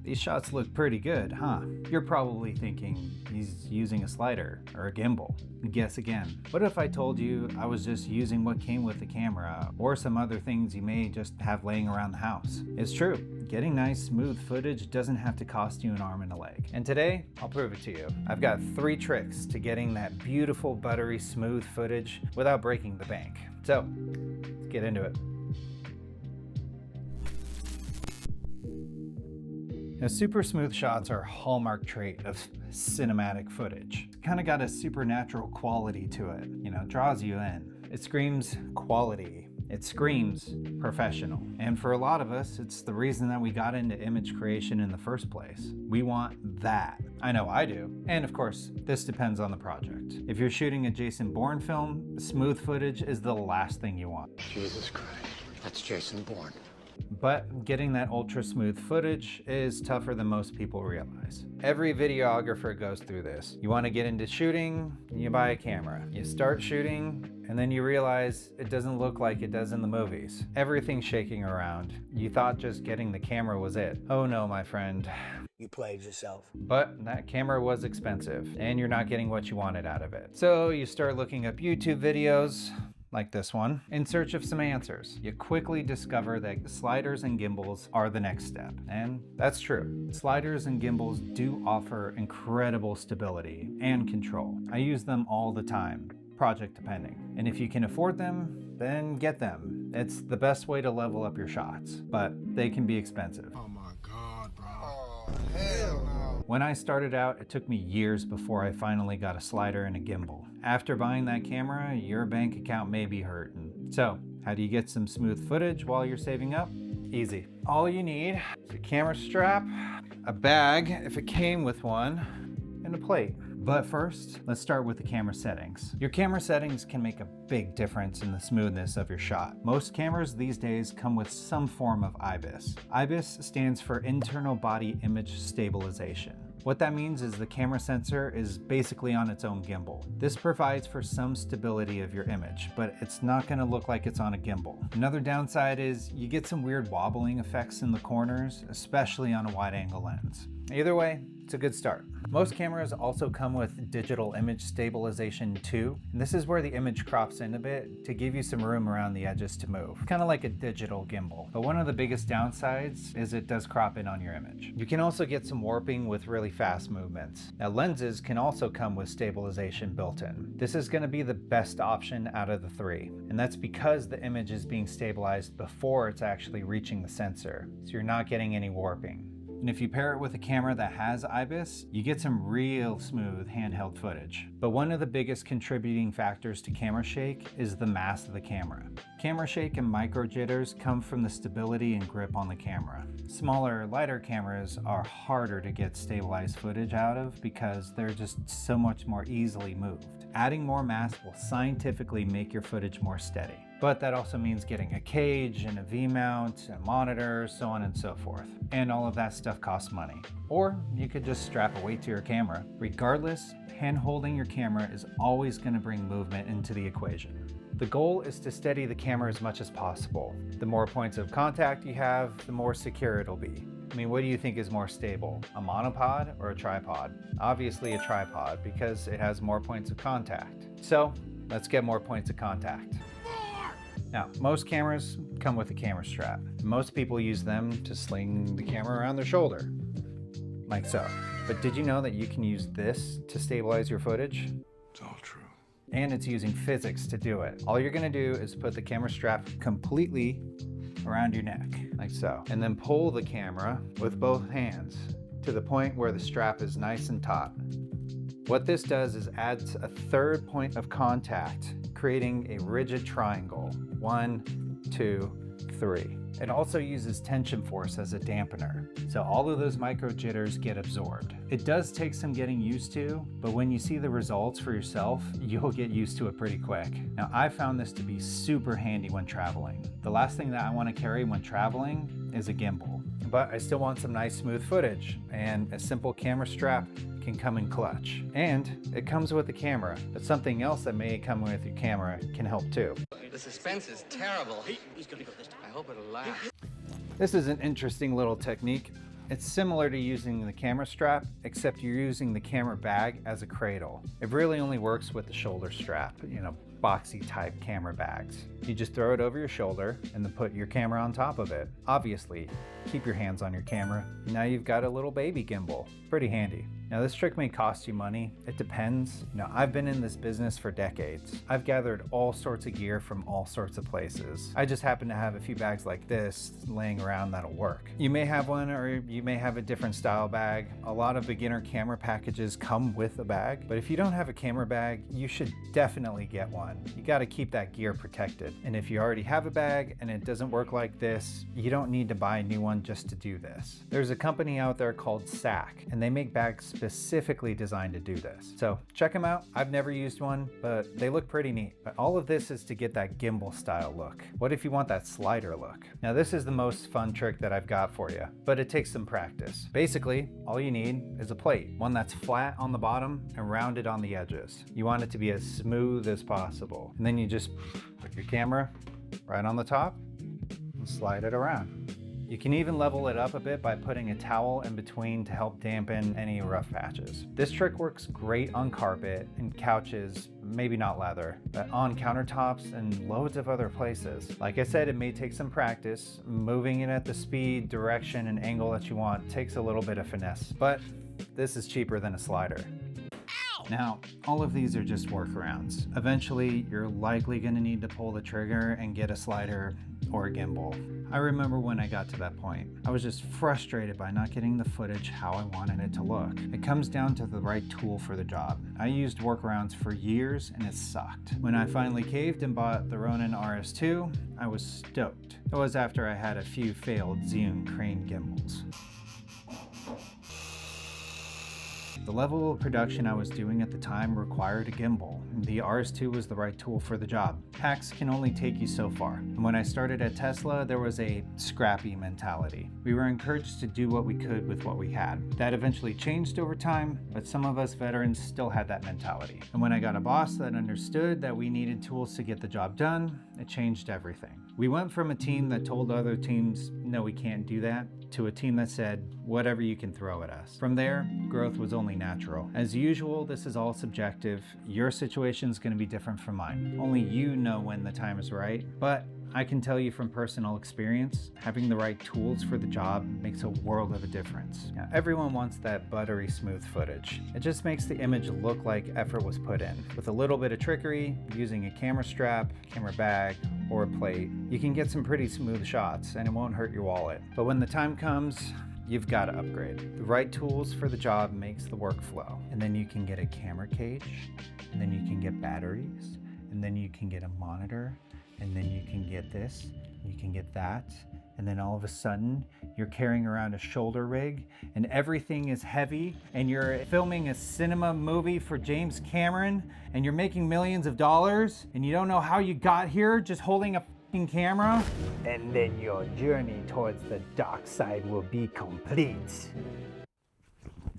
these shots look pretty good, huh? You're probably thinking he's using a slider or a gimbal. Guess again. What if I told you I was just using what came with the camera or some other things you may just have laying around the house? It's true. Getting nice, smooth footage doesn't have to cost you an arm and a leg. And today, I'll prove it to you. I've got 3 tricks to getting that beautiful, buttery, smooth footage without breaking the bank. So, let's get into it. Now, super smooth shots are a hallmark trait of cinematic footage. It's kind of got a supernatural quality to it, draws you in. It screams quality. It screams professional. And for a lot of us, it's the reason that we got into image creation in the first place. We want that. I know I do. And of course, this depends on the project. If you're shooting a Jason Bourne film, smooth footage is the last thing you want. Jesus Christ, that's Jason Bourne. But getting that ultra smooth footage is tougher than most people realize. Every videographer goes through this. You want to get into shooting, you buy a camera. You start shooting, and then you realize it doesn't look like it does in the movies. Everything's shaking around. You thought just getting the camera was it. Oh no, my friend. You played yourself. But that camera was expensive, and you're not getting what you wanted out of it. So you start looking up YouTube videos, like this one, in search of some answers. You quickly discover that sliders and gimbals are the next step. And that's true. Sliders and gimbals do offer incredible stability and control. I use them all the time, project depending. And if you can afford them, then get them. It's the best way to level up your shots, but they can be expensive. Oh my God, bro. Oh, hell no. When I started out, it took me years before I finally got a slider and a gimbal. After buying that camera, your bank account may be hurting. So, how do you get some smooth footage while you're saving up? Easy. All you need is a camera strap, a bag if it came with one, and a plate. But first, let's start with the camera settings. Your camera settings can make a big difference in the smoothness of your shot. Most cameras these days come with some form of IBIS. IBIS stands for Internal Body Image Stabilization. What that means is the camera sensor is basically on its own gimbal. This provides for some stability of your image, but it's not going to look like it's on a gimbal. Another downside is you get some weird wobbling effects in the corners, especially on a wide-angle lens. Either way, it's a good start. Most cameras also come with digital image stabilization too. And this is where the image crops in a bit to give you some room around the edges to move. Kind of like a digital gimbal. But one of the biggest downsides is it does crop in on your image. You can also get some warping with really fast movements. Now, lenses can also come with stabilization built in. This is going to be the best option out of the 3. And that's because the image is being stabilized before it's actually reaching the sensor. So you're not getting any warping. And if you pair it with a camera that has IBIS, you get some real smooth handheld footage. But one of the biggest contributing factors to camera shake is the mass of the camera. Camera shake and micro jitters come from the stability and grip on the camera. Smaller, lighter cameras are harder to get stabilized footage out of because they're just so much more easily moved. Adding more mass will scientifically make your footage more steady. But that also means getting a cage and a V-mount, a monitor, so on and so forth. And all of that stuff costs money. Or you could just strap a weight to your camera. Regardless, hand-holding your camera is always going to bring movement into the equation. The goal is to steady the camera as much as possible. The more points of contact you have, the more secure it'll be. I mean, what do you think is more stable, a monopod or a tripod? Obviously a tripod because it has more points of contact. So let's get more points of contact. Now, most cameras come with a camera strap. Most people use them to sling the camera around their shoulder, like so. But did you know that you can use this to stabilize your footage? It's all true. And it's using physics to do it. All you're gonna do is put the camera strap completely around your neck, like so. And then pull the camera with both hands to the point where the strap is nice and taut. What this does is adds a third point of contact, creating a rigid triangle. 1, 2, 3. It also uses tension force as a dampener, so all of those micro jitters get absorbed. It does take some getting used to, but when you see the results for yourself, you'll get used to it pretty quick. Now, I found this to be super handy when traveling. The last thing that I want to carry when traveling is a gimbal, but I still want some nice smooth footage, and a simple camera strap can come in clutch. And it comes with the camera, but something else that may come with your camera can help too. The suspense is terrible. He's gonna go this time. I hope it'll last. This is an interesting little technique. It's similar to using the camera strap, except you're using the camera bag as a cradle. It really only works with the shoulder strap, boxy type camera bags. You just throw it over your shoulder and then put your camera on top of it. Obviously, keep your hands on your camera. Now you've got a little baby gimbal. Pretty handy. Now this trick may cost you money. It depends. I've been in this business for decades. I've gathered all sorts of gear from all sorts of places. I just happen to have a few bags like this laying around that'll work. You may have one, or you may have a different style bag. A lot of beginner camera packages come with a bag, but if you don't have a camera bag, you should definitely get one. You gotta keep that gear protected. And if you already have a bag and it doesn't work like this, you don't need to buy a new one just to do this. There's a company out there called SAC, and they make bags specifically designed to do this. So check them out. I've never used one, but they look pretty neat. But all of this is to get that gimbal style look. What if you want that slider look? Now this is the most fun trick that I've got for you, but it takes some practice. Basically, all you need is a plate, one that's flat on the bottom and rounded on the edges. You want it to be as smooth as possible. And then you just put your camera right on the top and slide it around. You can even level it up a bit by putting a towel in between to help dampen any rough patches. This trick works great on carpet and couches, maybe not leather, but on countertops and loads of other places. Like I said, it may take some practice. Moving it at the speed, direction, and angle that you want takes a little bit of finesse, but this is cheaper than a slider. Now, all of these are just workarounds. Eventually, you're likely going to need to pull the trigger and get a slider or a gimbal. I remember when I got to that point, I was just frustrated by not getting the footage how I wanted it to look. It comes down to the right tool for the job. I used workarounds for years and it sucked. When I finally caved and bought the Ronin RS2, I was stoked. It was after I had a few failed Zhiyun crane gimbals. The level of production I was doing at the time required a gimbal. The RS2 was the right tool for the job. Hacks can only take you so far. And when I started at Tesla, there was a scrappy mentality. We were encouraged to do what we could with what we had. That eventually changed over time, but some of us veterans still had that mentality. And when I got a boss that understood that we needed tools to get the job done, it changed everything. We went from a team that told other teams, no, we can't do that, to a team that said, whatever you can throw at us. From there, growth was only natural. As usual, this is all subjective. Your situation is going to be different from mine. Only you know when the time is right, but I can tell you from personal experience, having the right tools for the job makes a world of a difference. Now, everyone wants that buttery smooth footage. It just makes the image look like effort was put in. With a little bit of trickery, using a camera strap, camera bag, or a plate, you can get some pretty smooth shots and it won't hurt your wallet. But when the time comes, you've got to upgrade. The right tools for the job makes the workflow. And then you can get a camera cage, and then you can get batteries, and then you can get a monitor, and then you can get this, you can get that, and then all of a sudden you're carrying around a shoulder rig and everything is heavy, and you're filming a cinema movie for James Cameron, and you're making millions of dollars, and you don't know how you got here just holding a f***ing camera, and then your journey towards the dark side will be complete.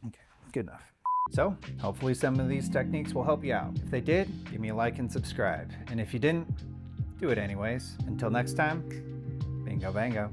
Okay, good enough. So, hopefully some of these techniques will help you out. If they did, give me a like and subscribe. And if you didn't, do it anyways. Until next time, bingo bango.